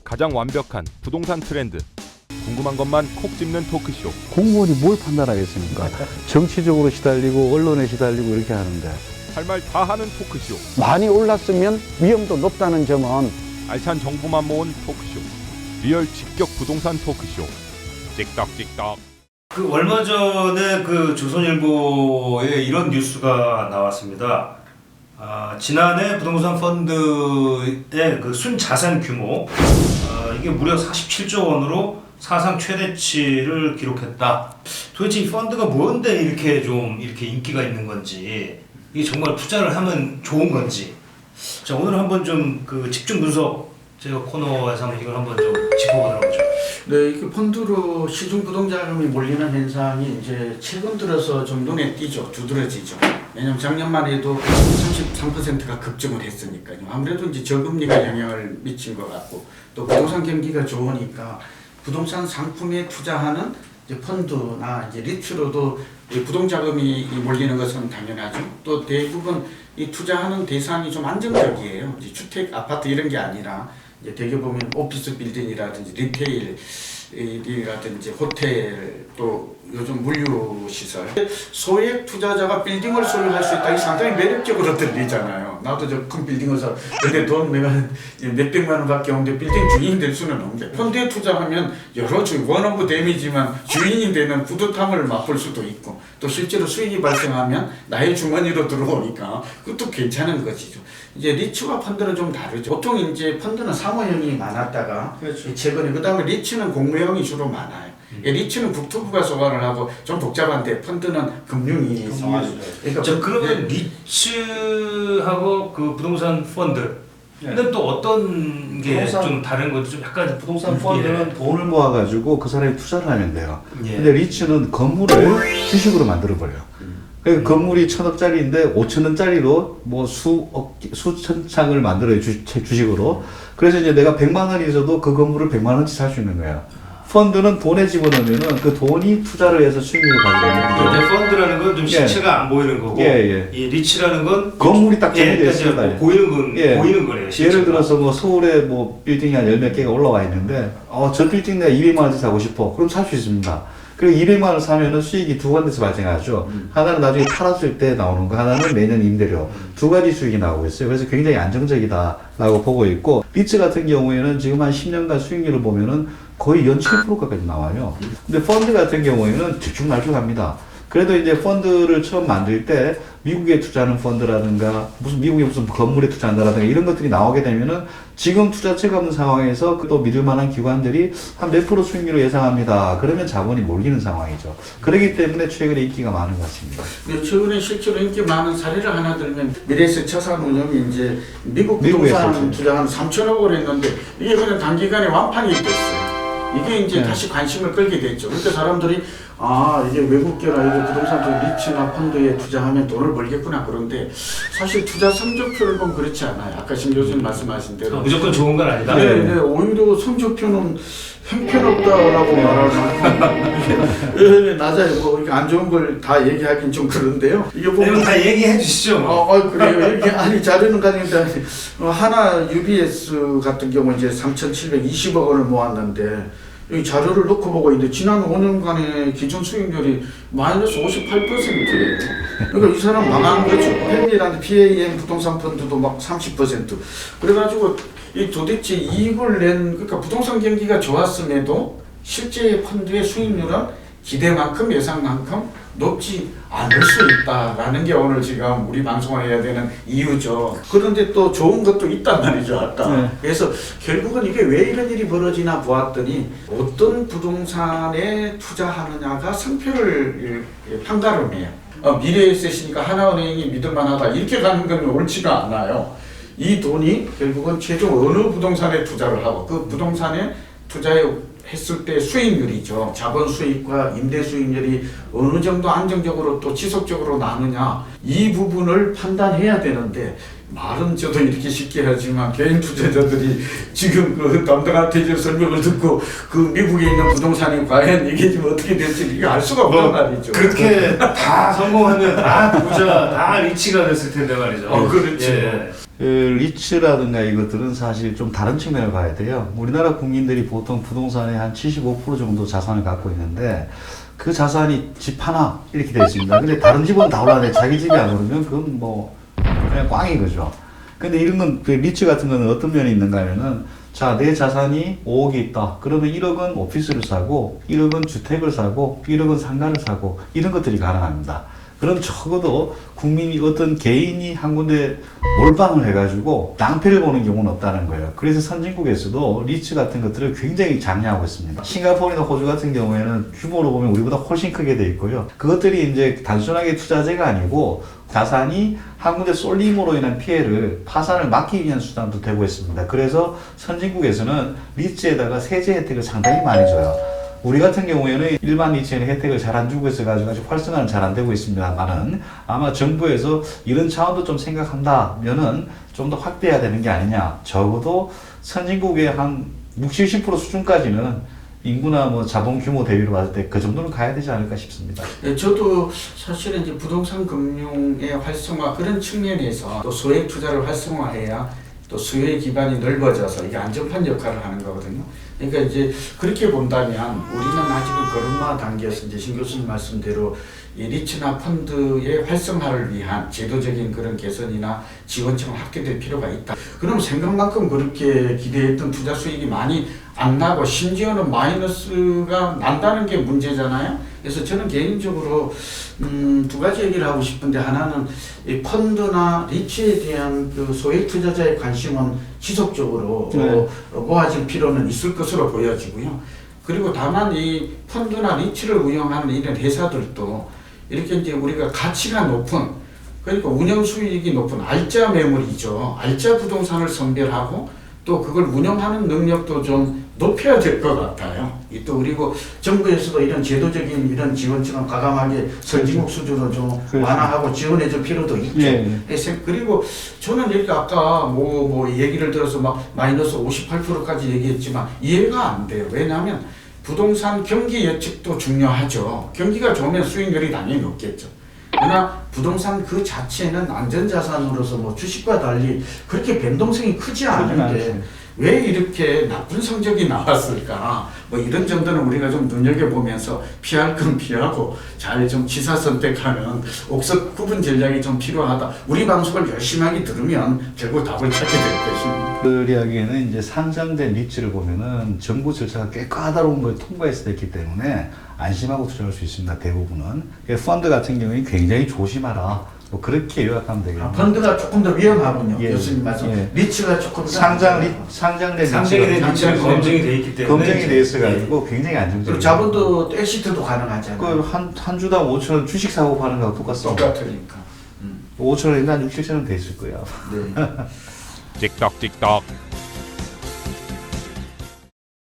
가장 완벽한 부동산 트렌드. 궁금한 것만 콕 집는 토크쇼. 공무원이 뭘 판단하겠습니까? 정치적으로 시달리고 언론에 시달리고 이렇게 하는데 할 말 다 하는 토크쇼. 많이 올랐으면 위험도 높다는 점은 알찬 정보만 모은 토크쇼. 리얼 직격 부동산 토크쇼. 찍덕찍덕. 그 얼마 전에 그 조선일보에 이런 뉴스가 나왔습니다. 지난해 부동산 펀드의 그 순자산 규모 이게 무려 47조 원으로 사상 최대치를 기록했다. 도대체 이 펀드가 뭔데 이렇게 인기가 있는 건지, 이게 정말 투자를 하면 좋은 건지. 자, 오늘 한번 좀 그 집중 분석 제가 코너에서 한번 이걸 한번 좀 짚어보도록 하죠. 네, 이렇게 펀드로 시중 부동자금이 몰리는 현상이 이제 최근 들어서 좀 눈에 띄죠. 두드러지죠. 왜냐면 작년만 해도 33%가 급증을 했으니까요. 아무래도 이제 저금리가 영향을 미친 것 같고, 또 부동산 경기가 좋으니까 부동산 상품에 투자하는 이제 펀드나 이제 리츠로도 부동자금이 몰리는 것은 당연하죠. 또 대부분 이 투자하는 대상이 좀 안정적이에요. 이제 주택, 아파트 이런 게 아니라 이제 대개 보면 오피스 빌딩이라든지 리테일이라든지 호텔, 또 요즘 물류 시설, 소액 투자자가 빌딩을 소유할 수 있다. 이 상당히 매력적으로 들리잖아요. 나도 저 큰 빌딩을 사, 근데 돈 내가 몇백만 원밖에 없는데 빌딩 주인이 될 수는 없는데, 펀드에 투자하면 여러 주 원오브 데미지만 주인이 되는 뿌듯함을 맛볼 수도 있고, 또 실제로 수익이 발생하면 나의 주머니로 들어오니까 그것도 괜찮은 것이죠. 이제 리츠와 펀드는 좀 다르죠. 보통 이제 펀드는 사모형이 많았다가, 그렇죠, 최근에 그다음에 리츠는 공모형이 주로 많아요. 리츠는 국토부가 소관을 하고 좀 복잡한데, 펀드는 금융위 소관을. 그러니까 그러면 리츠하고 그 부동산 펀드는 또 어떤 게 좀 다른 건지, 좀 약간 부동산 펀드는 돈을 모아가지고 그 사람이 투자를 하면 돼요. 예. 근데 리츠는 건물을 주식으로 만들어버려요. 그러니까 건물이 1,000억짜리인데 5,000원짜리로 뭐 수천 창을 만들어요, 주식으로. 그래서 이제 내가 100만 원이 있어도 그 건물을 100만 원치 살 수 있는 거예요. 펀드는 돈에 집어넣으면은 그 돈이 투자를 해서 수익률을 가져가는 거죠. 근데 펀드라는 건 좀 실체가 안 보이는 거고, 이 리츠라는 건 건물이 딱 정해져 있습니다. 뭐 보이는 거네요. 실체가. 예를 들어서 뭐 서울에 뭐 빌딩이 한 10몇 개가 올라와 있는데, 저 빌딩 내가 200만 원치 사고 싶어. 그럼 살 수 있습니다. 그리고 200만 원 사면은 수익이 두 군데서 발생하죠. 하나는 나중에 팔았을 때 나오는 거, 하나는 매년 임대료. 두 가지 수익이 나오고 있어요. 그래서 굉장히 안정적이다라고 보고 있고, 리츠 같은 경우에는 지금 한 10년간 수익률을 보면은 거의 연 7%까지 나와요. 근데 펀드 같은 경우에는 들쭉날쭉합니다. 그래도 이제 펀드를 처음 만들 때 미국에 투자하는 펀드라든가 미국에 무슨 건물에 투자한다라든가 이런 것들이 나오게 되면은 지금 투자처가 없는 상황에서 또 믿을 만한 기관들이 한 몇 프로 수익률을 예상합니다. 그러면 자본이 몰리는 상황이죠. 그렇기 때문에 최근에 인기가 많은 것 같습니다. 최근에 실제로 인기 많은 사례를 하나 들면, 미래에셋 자산운용이 이제 미국 부동산 투자한 3천억 원 했는데 이게 그냥 단기간에 완판이 됐어요. 이게 이제 다시 관심을 끌게 됐죠. 그러니까 사람들이 이게 외국계나 이게 부동산 쪽 리츠나 펀드에 투자하면 돈을 벌겠구나. 그런데 사실 투자 성적표를 보면 그렇지 않아요. 아까 지금 교수님 말씀하신 대로 무조건 좋은 건 아니다. 네, 오히려 성적표는 형편없다라고 말하는 낮아요. 뭐 이렇게 안 좋은 걸 다 얘기하긴 좀 그런데요. 이게 보면 다 얘기해 주시죠. 그래요. 이게 자료는 가니까 하나 UBS 같은 경우 이제 3,720억 원을 모았는데, 이 자료를 놓고 보고 있는데 지난 5년간의 기준 수익률이 마이너스 58%예요. 그러니까 이 사람 망한 거죠. 펜이라는 PAM 부동산 펀드도 막 30%. 그래가지고 이 도대체 이익을 그러니까 부동산 경기가 좋았음에도 실제 펀드의 수익률은 기대만큼 예상만큼 높지 않을 수 있다라는 게 오늘 지금 우리 방송을 해야 되는 이유죠. 그런데 또 좋은 것도 있단 말이죠, 아까. 그래서 결국은 이게 왜 이런 일이 벌어지나 보았더니, 어떤 부동산에 투자하느냐가 성표를 판가름해요. 미래에셋이니까 하나은행이 믿을만하다 이렇게 가는 건 옳지가 않아요. 이 돈이 결국은 최종 어느 부동산에 투자를 하고 그 부동산에 했을 때 수익률이죠. 자본 수익과 임대 수익률이 어느 정도 안정적으로 또 지속적으로 나느냐, 이 부분을 판단해야 되는데, 말은 저도 이렇게 쉽게 하지만 개인 투자자들이 지금 그 담당한테 설명을 듣고 그 미국에 있는 부동산이 과연 이게 지금 어떻게 될지 이게 알 수가 없단 말이죠. 그렇게 다 성공하면 다 부자, 다 리치가 됐을 텐데 말이죠. 그렇죠. 예. 리츠라든가 이것들은 사실 좀 다른 측면을 봐야 돼요. 우리나라 국민들이 보통 부동산의 한 75% 정도 자산을 갖고 있는데 그 자산이 집 하나 이렇게 되어 있습니다. 근데 다른 집은 다 올라가는데 자기 집이 안 오르면 그건 뭐 그냥 꽝인 거죠. 근데 이런 건, 그 리츠 같은 거는 어떤 면이 있는가 하면은, 자, 내 자산이 5억이 있다. 그러면 1억은 오피스를 사고, 1억은 주택을 사고, 1억은 상가를 사고, 이런 것들이 가능합니다. 그럼 적어도 국민이 어떤 개인이 한 군데 몰빵을 해가지고 낭패를 보는 경우는 없다는 거예요. 그래서 선진국에서도 리츠 같은 것들을 굉장히 장려하고 있습니다. 싱가포르나 호주 같은 경우에는 규모로 보면 우리보다 훨씬 크게 돼 있고요. 그것들이 이제 단순하게 투자재가 아니고 자산이 한 군데 쏠림으로 인한 피해를 파산을 막기 위한 수단도 되고 있습니다. 그래서 선진국에서는 리츠에다가 세제 혜택을 상당히 많이 줘요. 우리 같은 경우에는 일반 리츠에는 혜택을 잘 안 주고 있어가지고 아직 활성화는 잘 안 되고 있습니다만은 아마 정부에서 이런 차원도 좀 생각한다면은 좀 더 확대해야 되는 게 아니냐. 적어도 선진국의 한 60, 70% 수준까지는 인구나 뭐 자본 규모 대비로 봤을 때 그 정도는 가야 되지 않을까 싶습니다. 네, 저도 사실은 이제 부동산 금융의 활성화 그런 측면에서 또 소액 투자를 활성화해야 또 수요의 기반이 넓어져서 이게 안전판 역할을 하는 거거든요. 그러니까 이제 그렇게 본다면 우리는 아직은 걸음마 단계에서 이제 신 교수님 말씀대로 이 리츠나 펀드의 활성화를 위한 제도적인 그런 개선이나 지원책을 확대될 필요가 있다. 그럼 생각만큼 그렇게 기대했던 투자 수익이 많이 안 나고 심지어는 마이너스가 난다는 게 문제잖아요. 그래서 저는 개인적으로 두 가지 얘기를 하고 싶은데 하나는 이 펀드나 리츠에 대한 그 소액 투자자의 관심은 지속적으로 모아질 필요는 있을 것으로 보여지고요. 그리고 다만 이 펀드나 리츠를 운영하는 이런 회사들도 이렇게 이제 우리가 가치가 높은 그러니까 운영 수익이 높은 알짜 매물이죠. 알짜 부동산을 선별하고 또 그걸 운영하는 능력도 좀 높여야 될 것 같아요. 또 그리고 정부에서도 이런 제도적인 이런 지원처럼 과감하게 선진국 수준으로 좀 완화하고 지원해줄 필요도 있죠. 그리고 저는 이렇게 아까 뭐 얘기를 들어서 막 마이너스 58%까지 얘기했지만 이해가 안 돼요. 왜냐하면 부동산 경기 예측도 중요하죠. 경기가 좋으면 수익률이 당연히 높겠죠. 그러나 부동산 그 자체는 안전자산으로서 뭐 주식과 달리 그렇게 변동성이 크지 않은데 왜 이렇게 나쁜 성적이 나왔을까? 뭐 이런 점들은 우리가 좀 눈여겨보면서 피할 건 피하고 잘 좀 지사 선택하는 옥석 구분 전략이 좀 필요하다. 우리 방송을 열심히 하게 들으면 결국 답을 찾게 될 것입니다. 그들이 하기에는 이제 상장된 리츠를 보면은 정부 절차가 꽤 까다로운 걸 통과해서 됐기 때문에 안심하고 투자할 수 있습니다. 대부분은. 펀드 같은 경우는 굉장히 조심하라. 뭐 그렇게 요약하면 되겠네요. 펀드가 조금 더 위험하군요. 예, 교수님 말씀. 예. 리츠가 조금 상장된 상장된 리츠는 검증이 돼 있기 때문에 검증이 돼 있어가지고 굉장히 안정적이에요. 그리고 자본도 엑시트도 가능하잖아요. 한 주당 5,000원 주식 사고 파는 거하고 똑같습니다. 똑같으니까. 5,000원인가 한 6, 7,000원 돼 있을 거예요. 네. 틱톡 틱톡